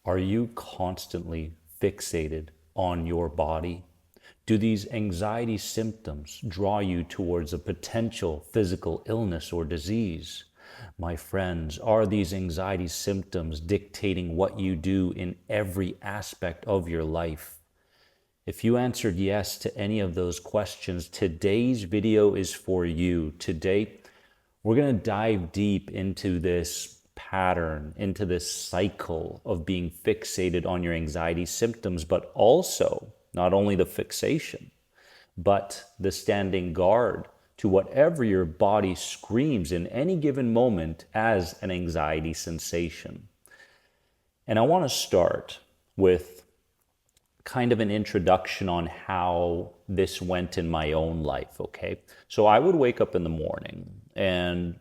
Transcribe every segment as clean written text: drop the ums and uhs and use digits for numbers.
Are you constantly fixated on your body? Do these anxiety symptoms draw you towards a potential physical illness or disease? My friends, are these anxiety symptoms dictating what you do in every aspect of your life? If you answered yes to any of those questions, today's video is for you. Today, we're going to dive deep into this pattern, into this cycle of being fixated on your anxiety symptoms, but also not only the fixation, but the standing guard to whatever your body screams in any given moment as an anxiety sensation. And I want to start with kind of an introduction on how this went in my own life, okay? So I would wake up in the morning, and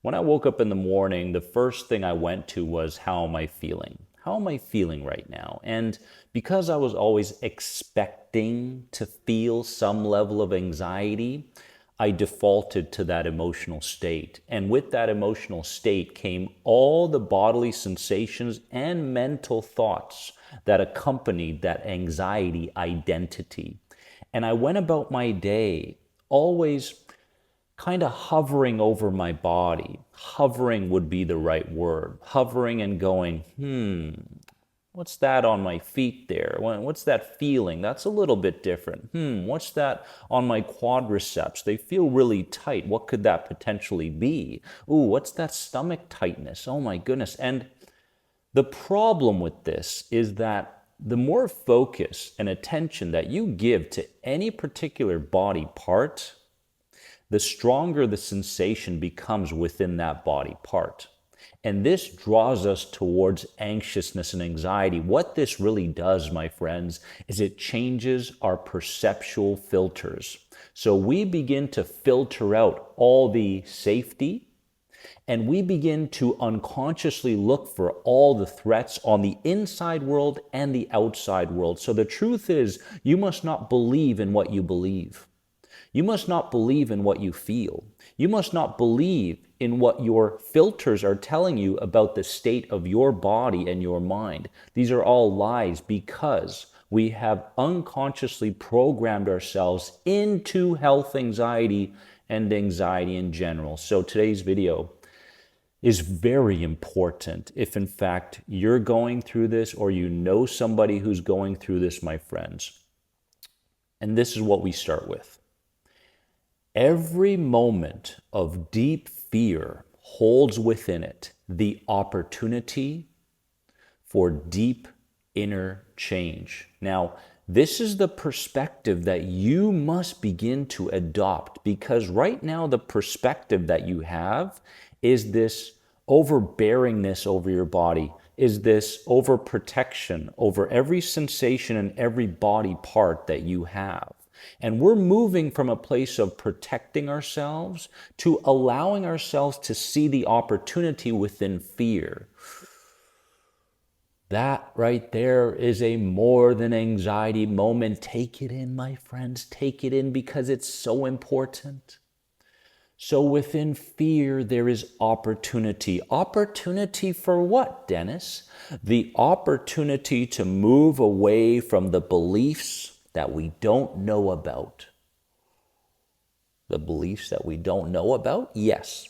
when I woke up in the morning, the first thing I went to was, how am I feeling? How am I feeling right now? And because I was always expecting to feel some level of anxiety, I defaulted to that emotional state. And with that emotional state came all the bodily sensations and mental thoughts that accompanied that anxiety identity. And I went about my day always kind of hovering over my body. Hovering would be the right word. Hovering and going, what's that on my feet there? What's that feeling? That's a little bit different. What's that on my quadriceps? They feel really tight. What could that potentially be? Ooh, what's that stomach tightness? Oh my goodness. And the problem with this is that the more focus and attention that you give to any particular body part, the stronger the sensation becomes within that body part. And this draws us towards anxiousness and anxiety. What this really does, my friends, is it changes our perceptual filters. So we begin to filter out all the safety, and we begin to unconsciously look for all the threats on the inside world and the outside world. So the truth is, you must not believe in what you believe. You must not believe in what you feel. You must not believe in what your filters are telling you about the state of your body and your mind. These are all lies because we have unconsciously programmed ourselves into health anxiety and anxiety in general. So today's video is very important if in fact you're going through this or you know somebody who's going through this, my friends. And this is what we start with. Every moment of deep fear holds within it the opportunity for deep inner change. Now, this is the perspective that you must begin to adopt, because right now the perspective that you have is this overbearingness over your body, is this overprotection over every sensation and every body part that you have. And we're moving from a place of protecting ourselves to allowing ourselves to see the opportunity within fear. That right there is a more than anxiety moment. Take it in, my friends. Take it in because it's so important. So within fear, there is opportunity. Opportunity for what, Dennis? The opportunity to move away from the beliefs that we don't know about. The beliefs that we don't know about? Yes.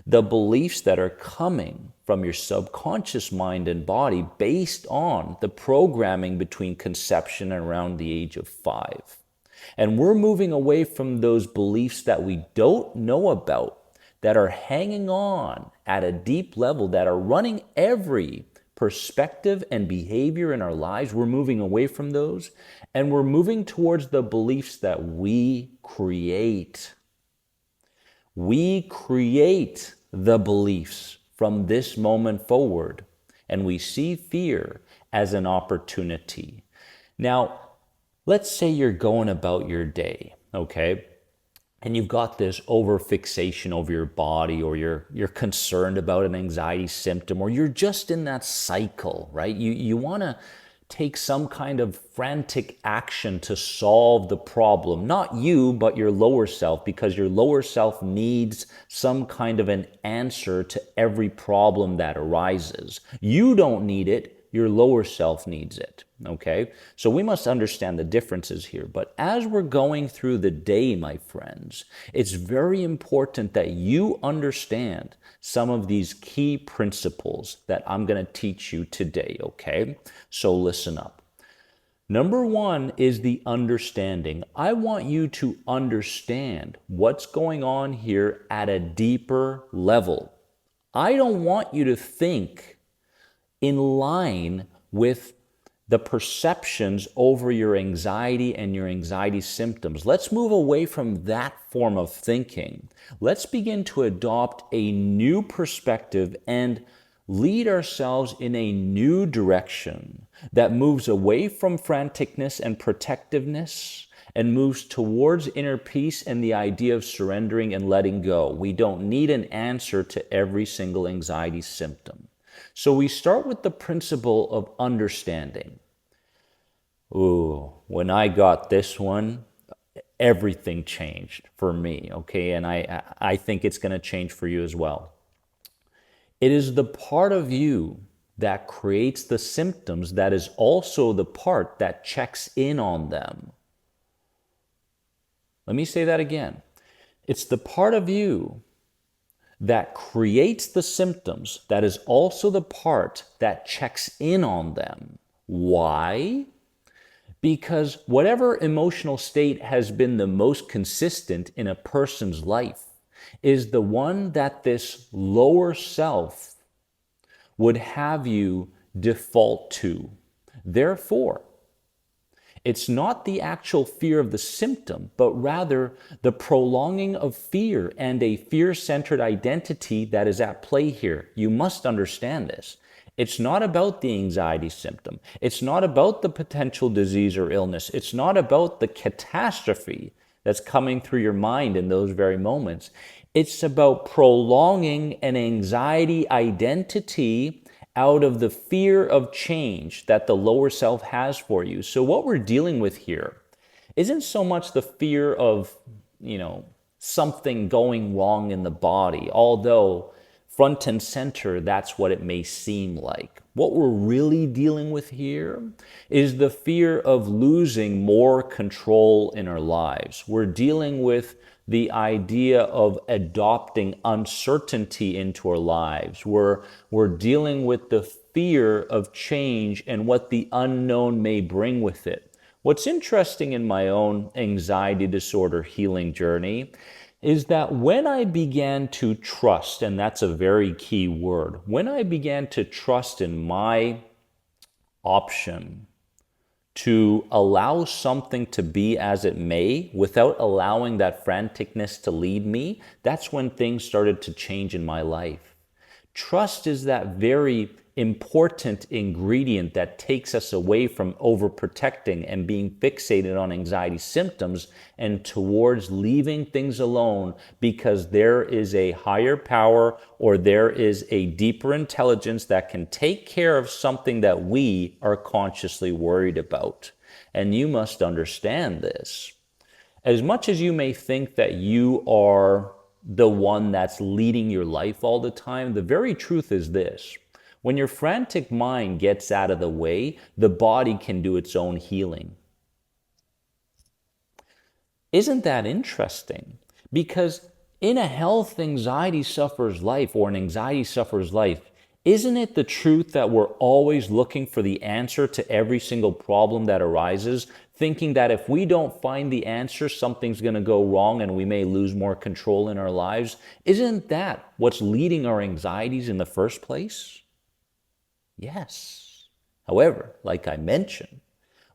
The beliefs that are coming from your subconscious mind and body based on the programming between conception and around the age of 5. And we're moving away from those beliefs that we don't know about, that are hanging on at a deep level, that are running every perspective and behavior in our lives. We're moving away from those, and we're moving towards the beliefs that we create. We create the beliefs from this moment forward, and we see fear as an opportunity. Now, let's say you're going about your day, okay? And you've got this overfixation over your body, or you're concerned about an anxiety symptom, or you're just in that cycle, right? You want to take some kind of frantic action to solve the problem. Not you, but your lower self, because your lower self needs some kind of an answer to every problem that arises. You don't need it. your lower self needs it, okay? So we must understand the differences here. But as we're going through the day, my friends, it's very important that you understand some of these key principles that I'm going to teach you today, okay? So listen up. Number one is the understanding. I want you to understand what's going on here at a deeper level. I don't want you to think in line with the perceptions over your anxiety and your anxiety symptoms. Let's move away from that form of thinking. Let's begin to adopt a new perspective and lead ourselves in a new direction that moves away from franticness and protectiveness and moves towards inner peace and the idea of surrendering and letting go. We don't need an answer to every single anxiety symptom. So we start with the principle of understanding. Ooh, when I got this one, everything changed for me, okay? And I think it's going to change for you as well. It is the part of you that creates the symptoms that is also the part that checks in on them. Let me say that again. It's the part of you that creates the symptoms that is also the part that checks in on them. Why? Because whatever emotional state has been the most consistent in a person's life is the one that this lower self would have you default to. Therefore, it's not the actual fear of the symptom, but rather the prolonging of fear and a fear-centered identity that is at play here. You must understand this. It's not about the anxiety symptom. It's not about the potential disease or illness. It's not about the catastrophe that's coming through your mind in those very moments. It's about prolonging an anxiety identity out of the fear of change that the lower self has for you. So what we're dealing with here isn't so much the fear of, something going wrong in the body, although front and center, that's what it may seem like. What we're really dealing with here is the fear of losing more control in our lives. We're dealing with the idea of adopting uncertainty into our lives. We're dealing with the fear of change and what the unknown may bring with it. What's interesting in my own anxiety disorder healing journey is that when I began to trust, and that's a very key word, when I began to trust in my option to allow something to be as it may without allowing that franticness to lead me, that's when things started to change in my life. Trust is that very important ingredient that takes us away from overprotecting and being fixated on anxiety symptoms and towards leaving things alone because there is a higher power or there is a deeper intelligence that can take care of something that we are consciously worried about. And you must understand this. As much as you may think that you are the one that's leading your life all the time, the very truth is this. When your frantic mind gets out of the way, the body can do its own healing. Isn't that interesting? Because in a health anxiety sufferer's life or an anxiety sufferer's life, isn't it the truth that we're always looking for the answer to every single problem that arises, thinking that if we don't find the answer, something's going to go wrong and we may lose more control in our lives? Isn't that what's leading our anxieties in the first place? Yes. However, like I mentioned,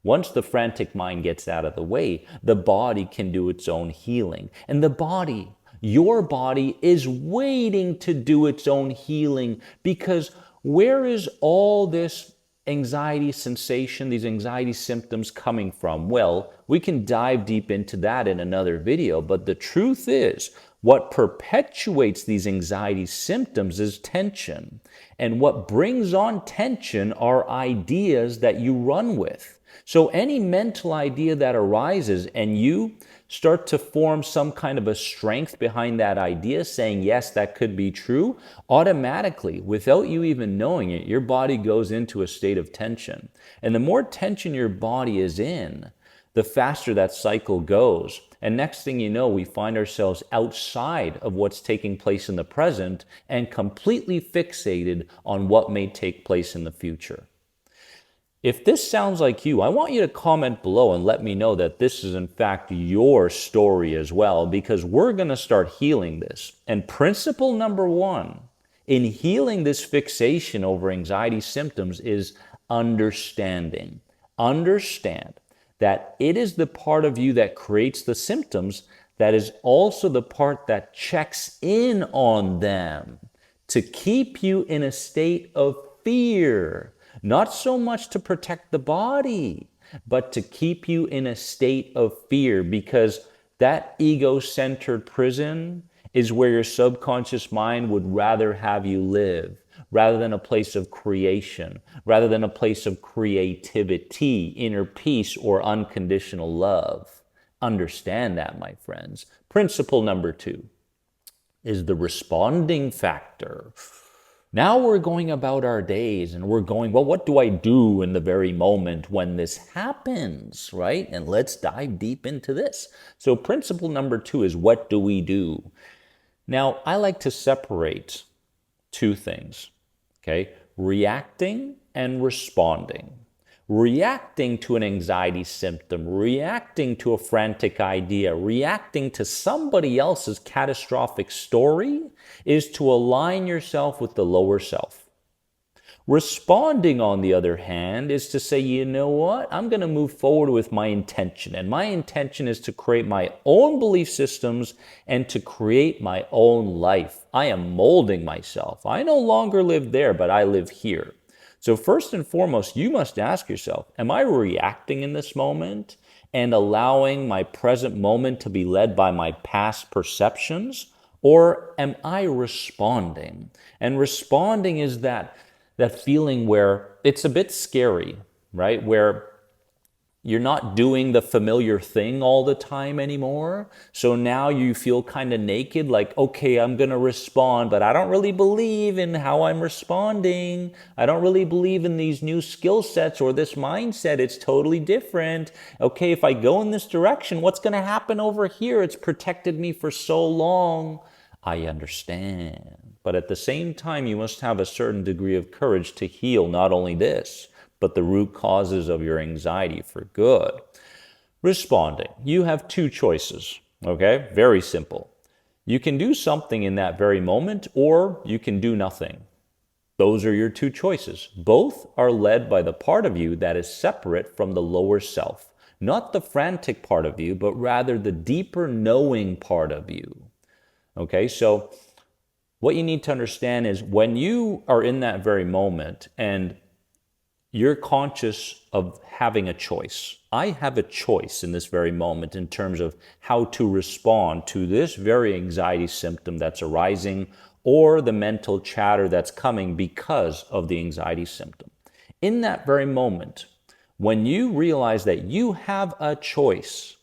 once the frantic mind gets out of the way, the body can do its own healing. And the body, your body, is waiting to do its own healing, because where is all this anxiety sensation, these anxiety symptoms coming from? Well, we can dive deep into that in another video, but the truth is, what perpetuates these anxiety symptoms is tension. And what brings on tension are ideas that you run with. So any mental idea that arises and you start to form some kind of a strength behind that idea, saying, yes, that could be true, automatically, without you even knowing it, your body goes into a state of tension. And the more tension your body is in, the faster that cycle goes. And next thing you know, we find ourselves outside of what's taking place in the present and completely fixated on what may take place in the future. If this sounds like you, I want you to comment below and let me know that this is in fact your story as well, because we're going to start healing this. And principle number one in healing this fixation over anxiety symptoms is understanding. Understand that it is the part of you that creates the symptoms that is also the part that checks in on them to keep you in a state of fear. Not so much to protect the body, but to keep you in a state of fear, because that ego-centered prison is where your subconscious mind would rather have you live, rather than a place of creation, rather than a place of creativity, inner peace, or unconditional love. Understand that, my friends. Principle number two is the responding factor. Now we're going about our days and we're going, well, what do I do in the very moment when this happens, right? And let's dive deep into this. So principle number two is, what do we do? Now, I like to separate two things, okay? Reacting and responding. Reacting to an anxiety symptom, reacting to a frantic idea, reacting to somebody else's catastrophic story is to align yourself with the lower self. Responding, on the other hand, is to say, you know what? I'm going to move forward with my intention. And my intention is to create my own belief systems and to create my own life. I am molding myself. I no longer live there, but I live here. So first and foremost, you must ask yourself, am I reacting in this moment and allowing my present moment to be led by my past perceptions? Or am I responding? And responding is that feeling where it's a bit scary, right? Where you're not doing the familiar thing all the time anymore. So now you feel kind of naked, like, okay, I'm going to respond, but I don't really believe in how I'm responding. I don't really believe in these new skill sets or this mindset. It's totally different. Okay, if I go in this direction, what's going to happen over here? It's protected me for so long. I understand. But at the same time, you must have a certain degree of courage to heal not only this, but the root causes of your anxiety for good. Responding. You have two choices, okay? Very simple. You can do something in that very moment, or you can do nothing. Those are your two choices. Both are led by the part of you that is separate from the lower self. Not the frantic part of you, but rather the deeper knowing part of you. Okay, so what you need to understand is when you are in that very moment and you're conscious of having a choice. I have a choice in this very moment in terms of how to respond to this very anxiety symptom that's arising or the mental chatter that's coming because of the anxiety symptom. In that very moment, when you realize that you have a choice,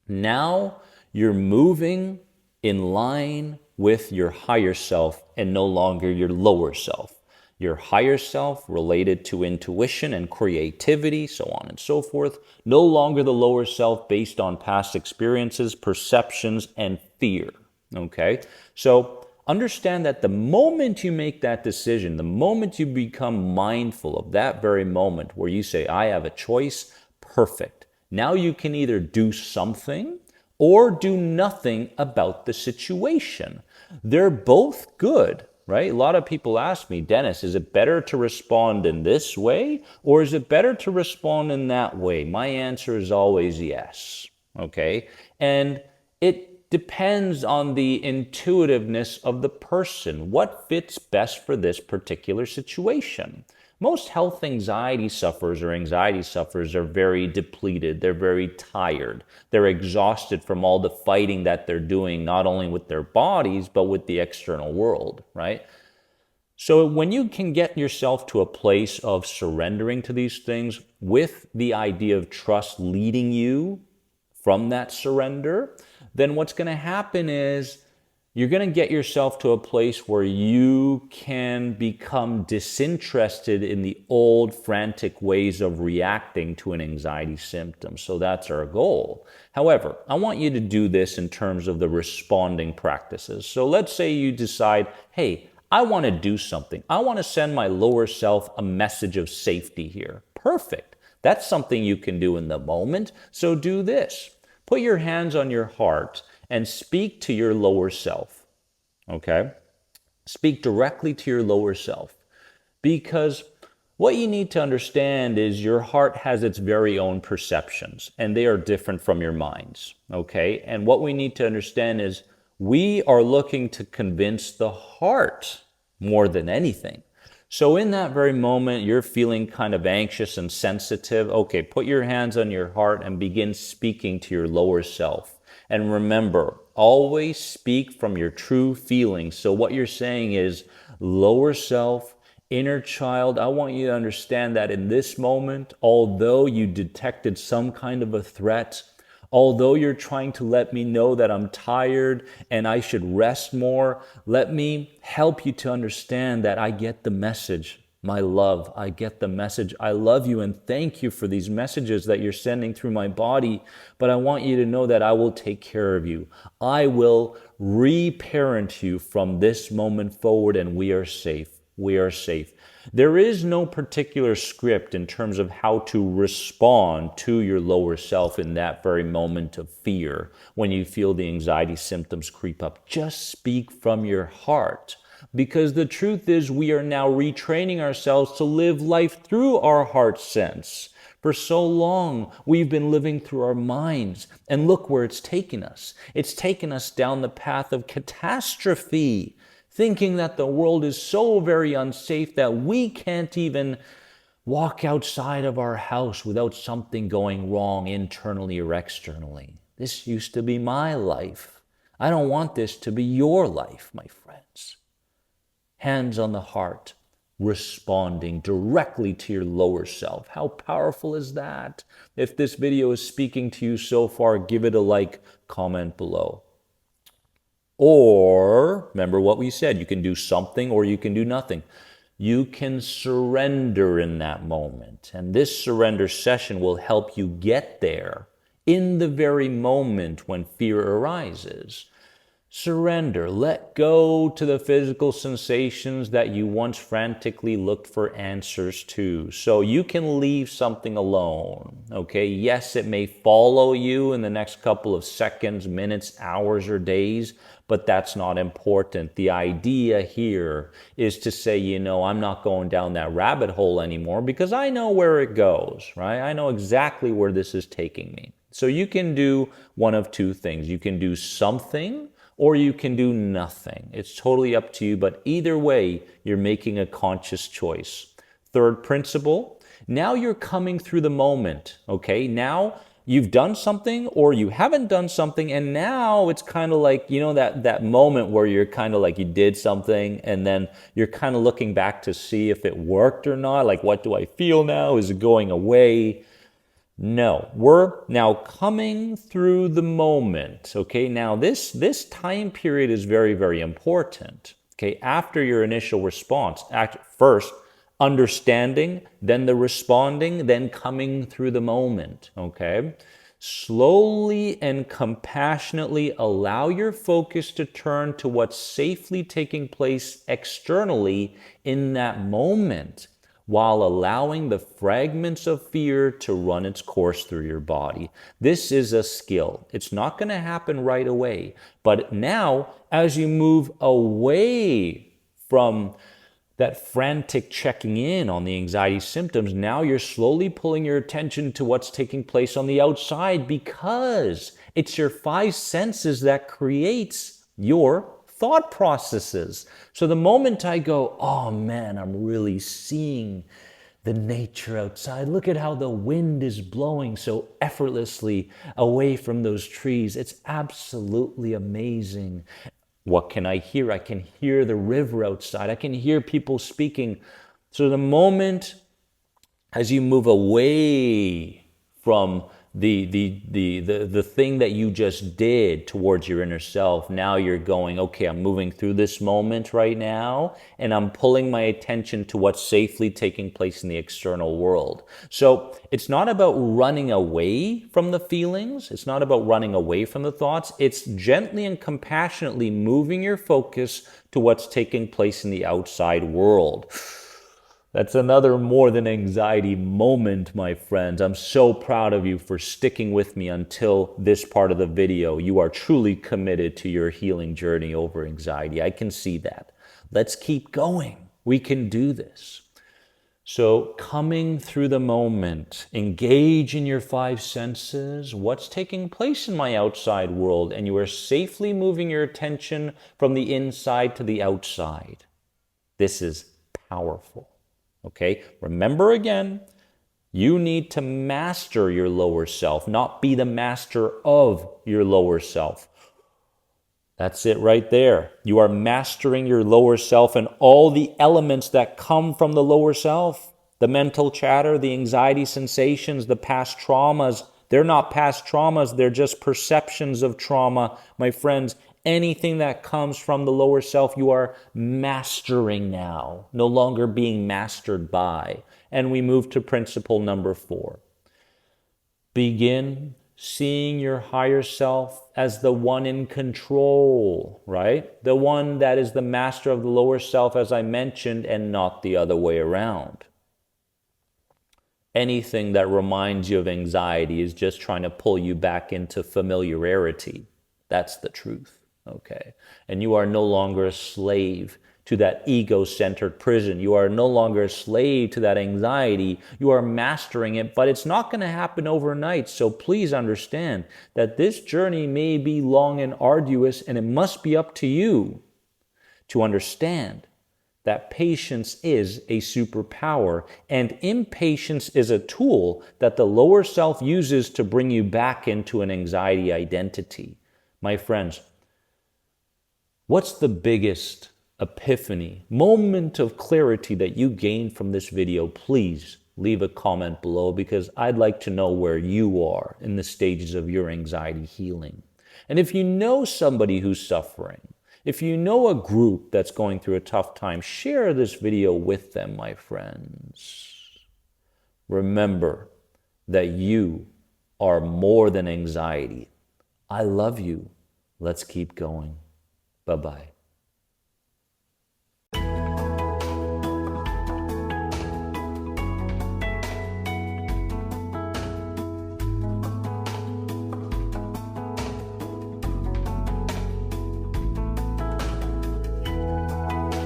now you're moving in line with your higher self and no longer your lower self. Your higher self related to intuition and creativity, so on and so forth. No longer the lower self based on past experiences, perceptions, and fear. Okay? So understand that the moment you make that decision, the moment you become mindful of that very moment where you say, I have a choice, perfect. Now you can either do something or do nothing about the situation. They're both good. Right? A lot of people ask me, Dennis, is it better to respond in this way or is it better to respond in that way? My answer is always yes. Okay? And it depends on the intuitiveness of the person. What fits best for this particular situation? Most health anxiety sufferers are very depleted. They're very tired. They're exhausted from all the fighting that they're doing, not only with their bodies, but with the external world, right? So when you can get yourself to a place of surrendering to these things with the idea of trust leading you from that surrender, then what's going to happen is you're going to get yourself to a place where you can become disinterested in the old frantic ways of reacting to an anxiety symptom. So that's our goal. However, I want you to do this in terms of the responding practices. So let's say you decide, hey, I want to do something. I want to send my lower self a message of safety here. Perfect. That's something you can do in the moment. So do this. Put your hands on your heart and speak to your lower self, okay? Speak directly to your lower self, because what you need to understand is your heart has its very own perceptions, and they are different from your mind's, okay? And what we need to understand is we are looking to convince the heart more than anything. So in that very moment, you're feeling kind of anxious and sensitive. Okay, put your hands on your heart and begin speaking to your lower self. And remember, always speak from your true feelings. So what you're saying is, lower self, inner child, I want you to understand that in this moment, although you detected some kind of a threat, although you're trying to let me know that I'm tired and I should rest more, let me help you to understand that I get the message. My love, I get the message. I love you and thank you for these messages that you're sending through my body. But I want you to know that I will take care of you. I will reparent you from this moment forward, and we are safe. We are safe. There is no particular script in terms of how to respond to your lower self in that very moment of fear when you feel the anxiety symptoms creep up. Just speak from your heart. Because the truth is, we are now retraining ourselves to live life through our heart sense. For so long, we've been living through our minds, and look where it's taken us. It's taken us down the path of catastrophe, thinking that the world is so very unsafe that we can't even walk outside of our house without something going wrong internally or externally. This used to be my life. I don't want this to be your life, my friends. Hands on the heart, responding directly to your lower self. How powerful is that? If this video is speaking to you so far, give it a like, comment below. Or, remember what we said, you can do something or you can do nothing. You can surrender in that moment. And this surrender session will help you get there in the very moment when fear arises. Surrender. Let go to the physical sensations that you once frantically looked for answers to. So you can leave something alone, okay? Yes, it may follow you in the next couple of seconds, minutes, hours, or days, but that's not important. The idea here is to say, you know, I'm not going down that rabbit hole anymore because I know where it goes, right? I know exactly where this is taking me. So you can do one of two things. You can do something, or you can do nothing. It's totally up to you, but either way, you're making a conscious choice. Third principle, now you're coming through the moment, okay? Now you've done something or you haven't done something, and now it's kind of like, you know, that moment where you're kind of like you did something and then you're kind of looking back to see if it worked or not. Like, what do I feel now? Is it going away? No, we're now coming through the moment, okay? Now this time period is very, very important, okay? After your initial response, first understanding, then the responding, then coming through the moment, okay? Slowly and compassionately allow your focus to turn to what's safely taking place externally in that moment, while allowing the fragments of fear to run its course through your body. This is a skill. It's not going to happen right away. But now, as you move away from that frantic checking in on the anxiety symptoms, now you're slowly pulling your attention to what's taking place on the outside, because it's your five senses that creates your thought processes. So the moment I go, oh man, I'm really seeing the nature outside. Look at how the wind is blowing so effortlessly away from those trees. It's absolutely amazing. What can I hear? I can hear the river outside. I can hear people speaking. So the moment as you move away from the thing that you just did towards your inner self, now you're going, okay, I'm moving through this moment right now, and I'm pulling my attention to what's safely taking place in the external world. So it's not about running away from the feelings. It's not about running away from the thoughts. It's gently and compassionately moving your focus to what's taking place in the outside world. That's another more than anxiety moment, my friends. I'm so proud of you for sticking with me until this part of the video. You are truly committed to your healing journey over anxiety. I can see that. Let's keep going. We can do this. So coming through the moment, engage in your five senses, what's taking place in my outside world, and you are safely moving your attention from the inside to the outside. This is powerful. Okay, remember again, you need to master your lower self, not be the master of your lower self. That's it right there. You are mastering your lower self and all the elements that come from the lower self. The mental chatter, the anxiety sensations, the past traumas. They're not past traumas, they're just perceptions of trauma. My friends, anything that comes from the lower self, you are mastering now, no longer being mastered by. And we move to principle number 4. Begin seeing your higher self as the one in control, right? The one that is the master of the lower self, as I mentioned, and not the other way around. Anything that reminds you of anxiety is just trying to pull you back into familiarity. That's the truth, okay? And you are no longer a slave to that ego-centered prison. You are no longer a slave to that anxiety. You are mastering it, but it's not going to happen overnight. So please understand that this journey may be long and arduous, and it must be up to you to understand that patience is a superpower, and impatience is a tool that the lower self uses to bring you back into an anxiety identity. My friends, what's the biggest epiphany, moment of clarity that you gained from this video? Please leave a comment below, because I'd like to know where you are in the stages of your anxiety healing. And if you know somebody who's suffering, if you know a group that's going through a tough time, share this video with them, my friends. Remember that you are more than anxiety. I love you. Let's keep going. Bye-bye.